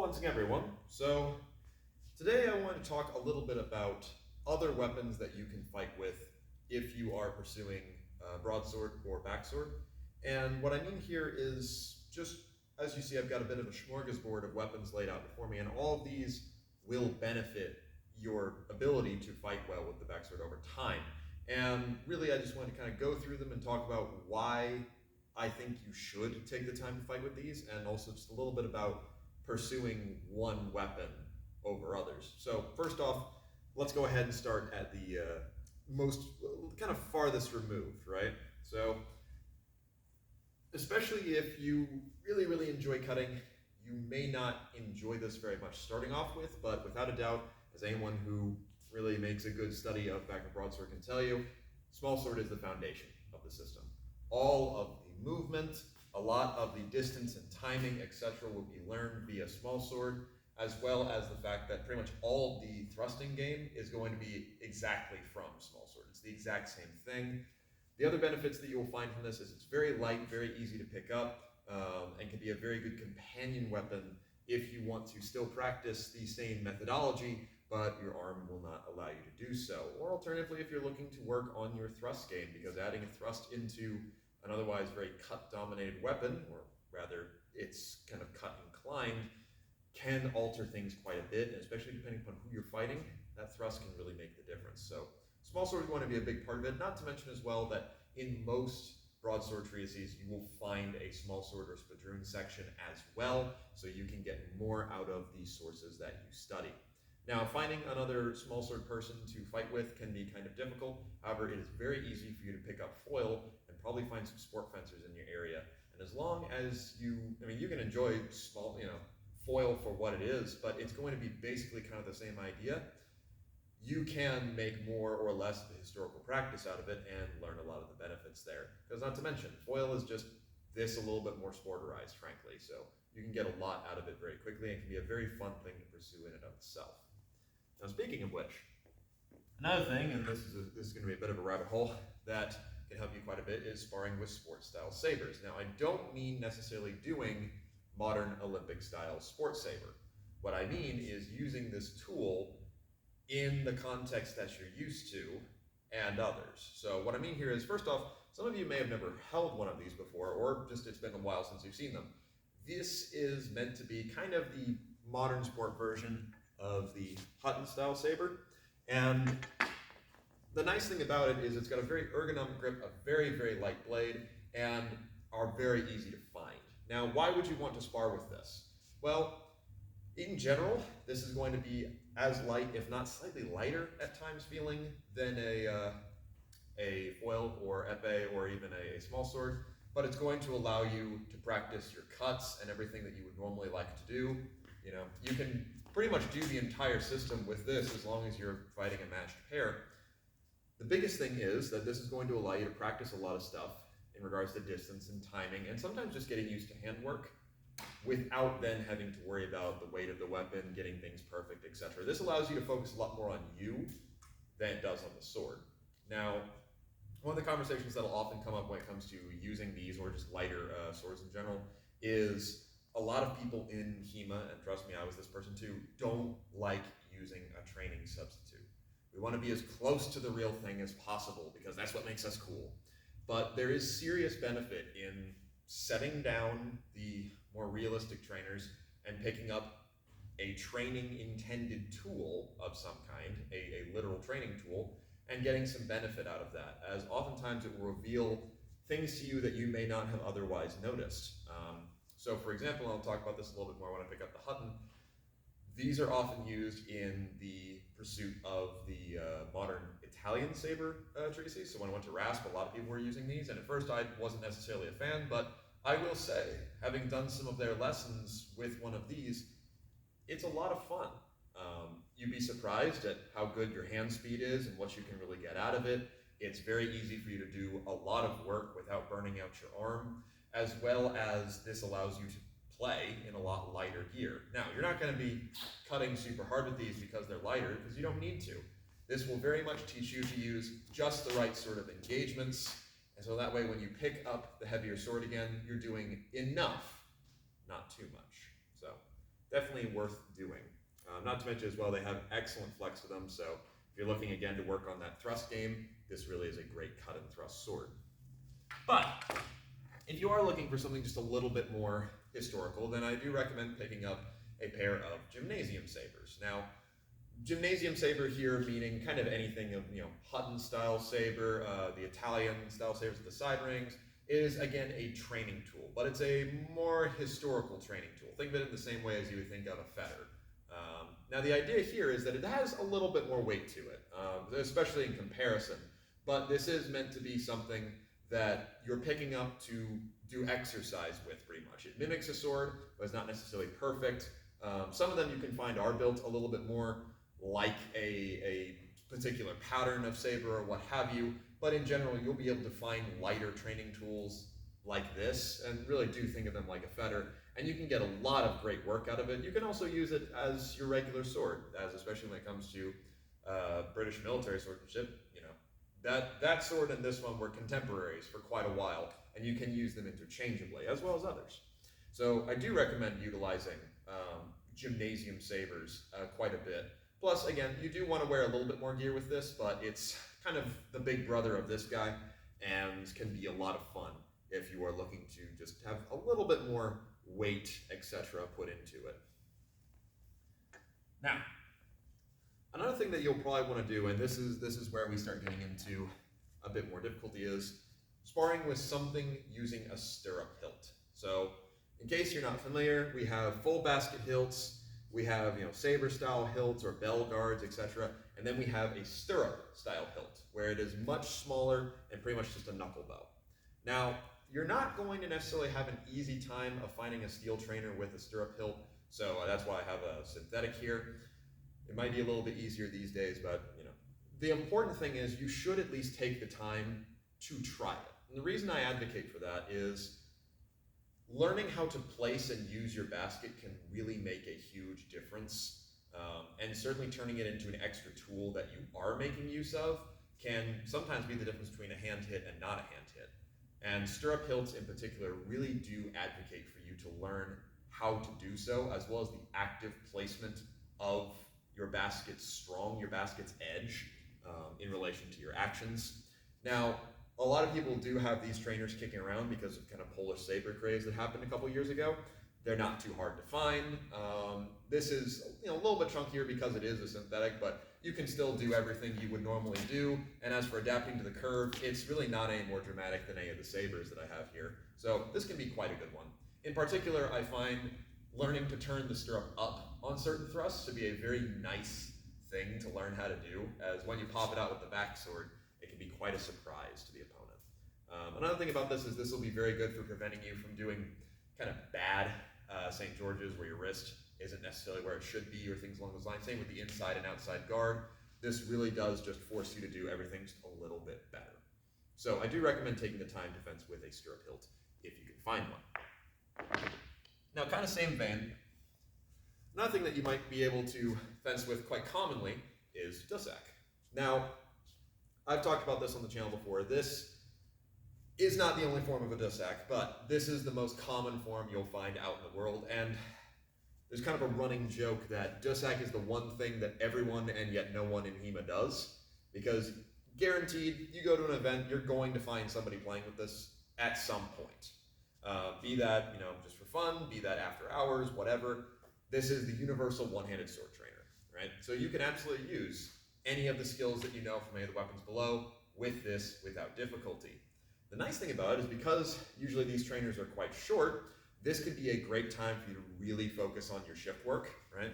once again, everyone. So today I want to talk a little bit about other weapons that you can fight with if you are pursuing broadsword or backsword. And what I mean here is just, as you see, I've got a bit of a smorgasbord of weapons laid out before me, and all of these will benefit your ability to fight well with the backsword over time. And really, I just want to kind of go through them and talk about why I think you should take the time to fight with these, and also just a little bit about pursuing one weapon over others. So first off, let's go ahead and start at the most kind of farthest removed, right? So especially if you really enjoy cutting, you may not enjoy this very much starting off with, but without a doubt, as anyone who really makes a good study of backward broadsword can tell you, small sword is the foundation of the system. All of the movement, a lot of the distance and timing, etc. will be learned via small sword, as well as the fact that pretty much all of the thrusting game is going to be exactly from small sword. It's the exact same thing. The other benefits that you will find from this is it's very light, very easy to pick up, and can be a very good companion weapon if you want to still practice the same methodology, but your arm will not allow you to do so. Or alternatively, if you're looking to work on your thrust game, because adding a thrust into an otherwise very cut-dominated weapon, or rather it's kind of cut-inclined, can alter things quite a bit, and especially depending upon who you're fighting, that thrust can really make the difference. So small sword is going to be a big part of it, not to mention as well that in most broadsword treatises you will find a small sword or spadroon section as well, so you can get more out of the sources that you study. Now, finding another small sword person to fight with can be kind of difficult. However, it is very easy for you to pick up foil and probably find some sport fencers in your area. And as long as you can enjoy small, foil for what it is, but it's going to be basically kind of the same idea. You can make more or less of the historical practice out of it and learn a lot of the benefits there. Because not to mention, foil is just this a little bit more sporterized, frankly. So you can get a lot out of it very quickly and can be a very fun thing to pursue in and of itself. Now, speaking of which, another thing, and this is going to be a bit of a rabbit hole that can help you quite a bit, is sparring with sports-style sabers. Now, I don't mean necessarily doing modern Olympic-style sports saber. What I mean is using this tool in the context that you're used to and others. So what I mean here is, first off, some of you may have never held one of these before, or just it's been a while since you've seen them. This is meant to be kind of the modern sport version of the Hutton style saber, and the nice thing about it is it's got a very ergonomic grip, a very light blade, and are very easy to find. Now, why would you want to spar with this? Well, in general, this is going to be as light, if not slightly lighter at times feeling, than a foil or epee or even a small sword, but it's going to allow you to practice your cuts and everything that you would normally like to do. You can pretty much do the entire system with this as long as you're fighting a matched pair. The biggest thing is that this is going to allow you to practice a lot of stuff in regards to distance and timing, and sometimes just getting used to handwork without then having to worry about the weight of the weapon, getting things perfect, etc. This allows you to focus a lot more on you than it does on the sword. Now, one of the conversations that'll often come up when it comes to using these or just lighter swords in general is a lot of people in HEMA, and trust me, I was this person too, don't like using a training substitute. We want to be as close to the real thing as possible because that's what makes us cool. But there is serious benefit in setting down the more realistic trainers and picking up a training intended tool of some kind, a literal training tool, and getting some benefit out of that, as oftentimes it will reveal things to you that you may not have otherwise noticed. So for example, I'll talk about this a little bit more when I pick up the Hutton. These are often used in the pursuit of the modern Italian saber treatises. So when I went to RASP, a lot of people were using these, and at first I wasn't necessarily a fan, but I will say, having done some of their lessons with one of these, it's a lot of fun. You'd be surprised at how good your hand speed is and what you can really get out of it. It's very easy for you to do a lot of work without burning out your arm, as well as this allows you to play in a lot lighter gear. Now, you're not going to be cutting super hard with these because they're lighter, because you don't need to. This will very much teach you to use just the right sort of engagements, and so that way when you pick up the heavier sword again, you're doing enough, not too much. So definitely worth doing. Not to mention as well, they have excellent flex to them, so if you're looking again to work on that thrust game, this really is a great cut and thrust sword. But if you are looking for something just a little bit more historical, then I do recommend picking up a pair of Gymnasium Savers. Now, Gymnasium Saber here meaning kind of anything of, Hutton style saber, the Italian style sabers with the side rings, is again a training tool, but it's a more historical training tool. Think of it in the same way as you would think of a fetter. Now the idea here is that it has a little bit more weight to it, especially in comparison, but this is meant to be something that you're picking up to do exercise with pretty much. It mimics a sword, but it's not necessarily perfect. Some of them you can find are built a little bit more like a particular pattern of saber or what have you, but in general you'll be able to find lighter training tools like this and really do think of them like a fetter, and you can get a lot of great work out of it. You can also use it as your regular sword, especially when it comes to British military swordsmanship. That sword and this one were contemporaries for quite a while, and you can use them interchangeably as well as others. So I do recommend utilizing Gymnasium Savers quite a bit. Plus, again, you do want to wear a little bit more gear with this, but it's kind of the big brother of this guy and can be a lot of fun if you are looking to just have a little bit more weight, etc. put into it. Now, another thing that you'll probably want to do, and this is where we start getting into a bit more difficulty, is sparring with something using a stirrup hilt. So, in case you're not familiar, we have full basket hilts, we have saber style hilts or bell guards, etc., and then we have a stirrup style hilt where it is much smaller and pretty much just a knuckle bow. Now, you're not going to necessarily have an easy time of finding a steel trainer with a stirrup hilt, so that's why I have a synthetic here. It might be a little bit easier these days, but the important thing is you should at least take the time to try it. And the reason I advocate for that is learning how to place and use your basket can really make a huge difference. And certainly turning it into an extra tool that you are making use of can sometimes be the difference between a hand hit and not a hand hit. And stirrup hilts in particular really do advocate for you to learn how to do so, as well as the active placement of your basket's strong, your basket's edge in relation to your actions. Now, a lot of people do have these trainers kicking around because of kind of Polish saber craze that happened a couple years ago. They're not too hard to find. This is a little bit chunkier because it is a synthetic, but you can still do everything you would normally do. And as for adapting to the curve, it's really not any more dramatic than any of the sabers that I have here. So this can be quite a good one. In particular, I find learning to turn the stirrup up on certain thrusts to be a very nice thing to learn how to do, as when you pop it out with the backsword, it can be quite a surprise to the opponent. Another thing about this is this will be very good for preventing you from doing kind of bad St. George's where your wrist isn't necessarily where it should be or things along those lines. Same with the inside and outside guard. This really does just force you to do everything just a little bit better. So I do recommend taking the time to fence with a stirrup hilt if you can find one. Now, kind of same vein, another thing that you might be able to fence with quite commonly is Dussack. Now, I've talked about this on the channel before. This is not the only form of a Dussack, but this is the most common form you'll find out in the world, and there's kind of a running joke that Dussack is the one thing that everyone and yet no one in HEMA does, because guaranteed, you go to an event, you're going to find somebody playing with this at some point. Be that, just for fun, be that after hours, whatever. This is the universal one-handed sword trainer, right? So you can absolutely use any of the skills that you know from any of the weapons below with this without difficulty. The nice thing about it is because usually these trainers are quite short, this could be a great time for you to really focus on your shift work, right?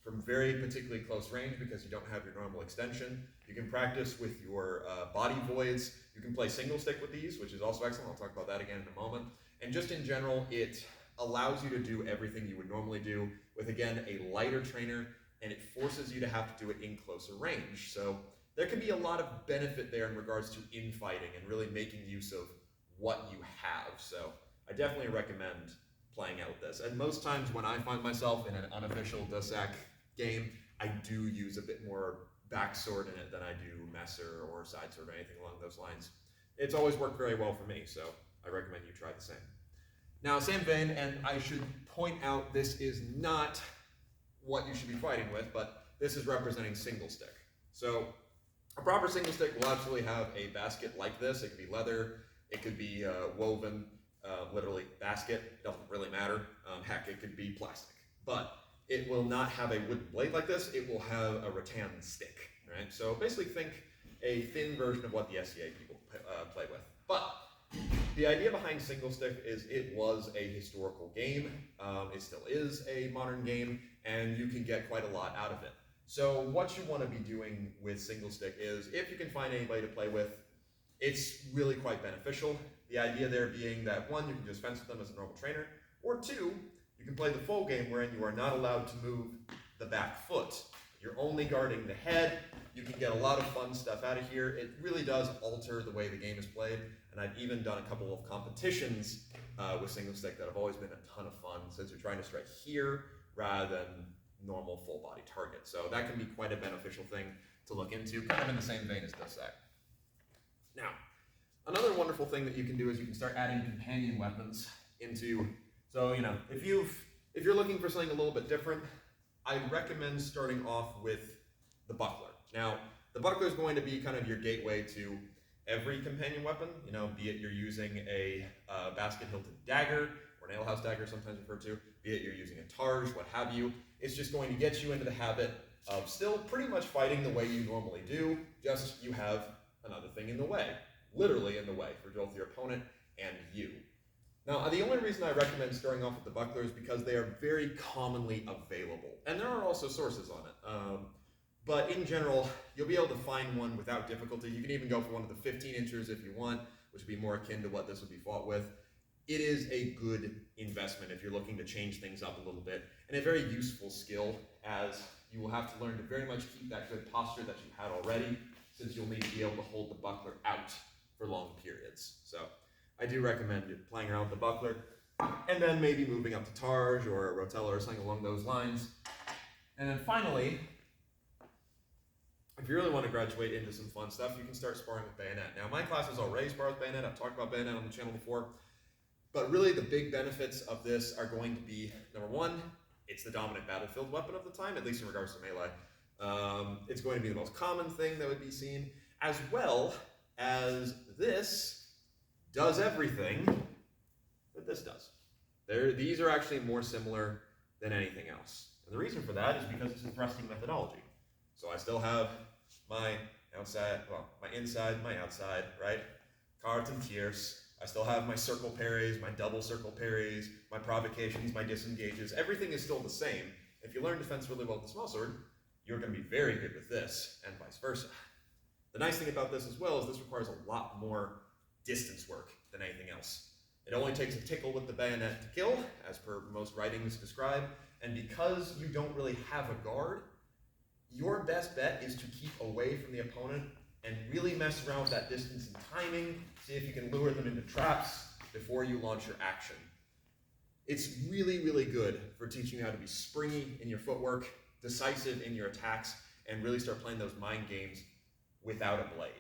From very particularly close range because you don't have your normal extension. You can practice with your body voids. You can play single stick with these, which is also excellent. I'll talk about that again in a moment. And just in general, it allows you to do everything you would normally do with, again, a lighter trainer, and it forces you to have to do it in closer range. So there can be a lot of benefit there in regards to infighting and really making use of what you have. So I definitely recommend playing out with this. And most times when I find myself in an unofficial Dussack game, I do use a bit more backsword in it than I do messer or sidesword or anything along those lines. It's always worked very well for me, so I recommend you try the same. Now, same vein, and I should point out this is not what you should be fighting with, but this is representing single stick. So a proper single stick will absolutely have a basket like this. It could be leather, it could be woven, literally basket, doesn't really matter. Heck, it could be plastic. But it will not have a wooden blade like this, it will have a rattan stick, right? So basically think a thin version of what the SCA people play with. But the idea behind single stick is it was a historical game, it still is a modern game, and you can get quite a lot out of it. So what you want to be doing with single stick is, if you can find anybody to play with, it's really quite beneficial. The idea there being that, one, you can just fence with them as a normal trainer, or two, you can play the full game wherein you are not allowed to move the back foot. You're only guarding the head. You can get a lot of fun stuff out of here. It really does alter the way the game is played, and I've even done a couple of competitions with single stick that have always been a ton of fun, since you're trying to strike here rather than normal full body target. So that can be quite a beneficial thing to look into, kind of in the same vein as this act. Now, another wonderful thing that you can do is you can start adding companion weapons into, so if you're looking for something a little bit different, I'd recommend starting off with the buckler. Now, the buckler is going to be kind of your gateway to every companion weapon, be it you're using a basket-hilted dagger, or nail house dagger sometimes referred to, be it you're using a targe, what have you. It's just going to get you into the habit of still pretty much fighting the way you normally do, just you have another thing in the way, literally in the way, for both your opponent and you. Now, the only reason I recommend starting off with the buckler is because they are very commonly available, and there are also sources on it. But in general, you'll be able to find one without difficulty. You can even go for one of the 15 inchers if you want, which would be more akin to what this would be fought with. It is a good investment if you're looking to change things up a little bit, and a very useful skill, as you will have to learn to very much keep that good posture that you had already, since you'll need to be able to hold the buckler out for long periods. So I do recommend playing around with the buckler, and then maybe moving up to targe or a rotella or something along those lines. And then finally, if you really want to graduate into some fun stuff, you can start sparring with bayonet. Now, my class is already sparred with bayonet. I've talked about bayonet on the channel before. But really, the big benefits of this are going to be, number one, it's the dominant battlefield weapon of the time, at least in regards to melee. It's going to be the most common thing that would be seen, as well as this does everything that this does. These are actually more similar than anything else. And the reason for that is because it's a thrusting methodology. So I still have my outside, my inside, my outside, right? Cartes and tierces. I still have my circle parries, my double circle parries, my provocations, my disengages. Everything is still the same. If you learn defense really well with the small sword, you're going to be very good with this, and vice versa. The nice thing about this as well is this requires a lot more distance work than anything else. It only takes a tickle with the bayonet to kill, as per most writings describe, and because you don't really have a guard, your best bet is to keep away from the opponent and really mess around with that distance and timing, see if you can lure them into traps before you launch your action. It's really, really good for teaching you how to be springy in your footwork, decisive in your attacks, and really start playing those mind games without a blade.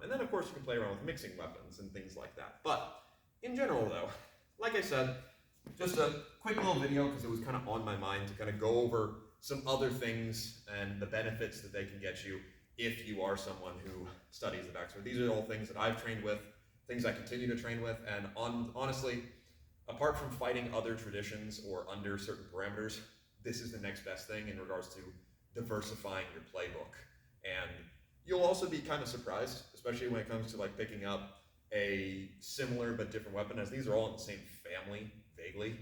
And then, of course, you can play around with mixing weapons and things like that. But in general, though, like I said, just a quick little video because it was kind of on my mind to kind of go over some other things and the benefits that they can get you if you are someone who studies the Backsword. These are all things that I've trained with, things I continue to train with, and honestly, apart from fighting other traditions or under certain parameters, this is the next best thing in regards to diversifying your playbook. And you'll also be kind of surprised, especially when it comes to like picking up a similar but different weapon, as these are all in the same family, vaguely.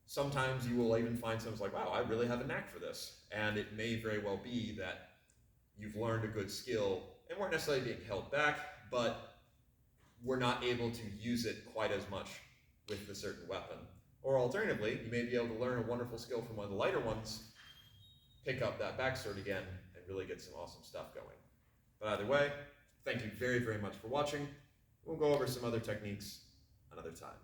Sometimes you will even find someone's like, wow, I really have a knack for this. And it may very well be that you've learned a good skill and weren't necessarily being held back, but we're not able to use it quite as much with a certain weapon. Or alternatively, you may be able to learn a wonderful skill from one of the lighter ones, pick up that backsword again, and really get some awesome stuff going. But either way, thank you very, very much for watching. We'll go over some other techniques another time.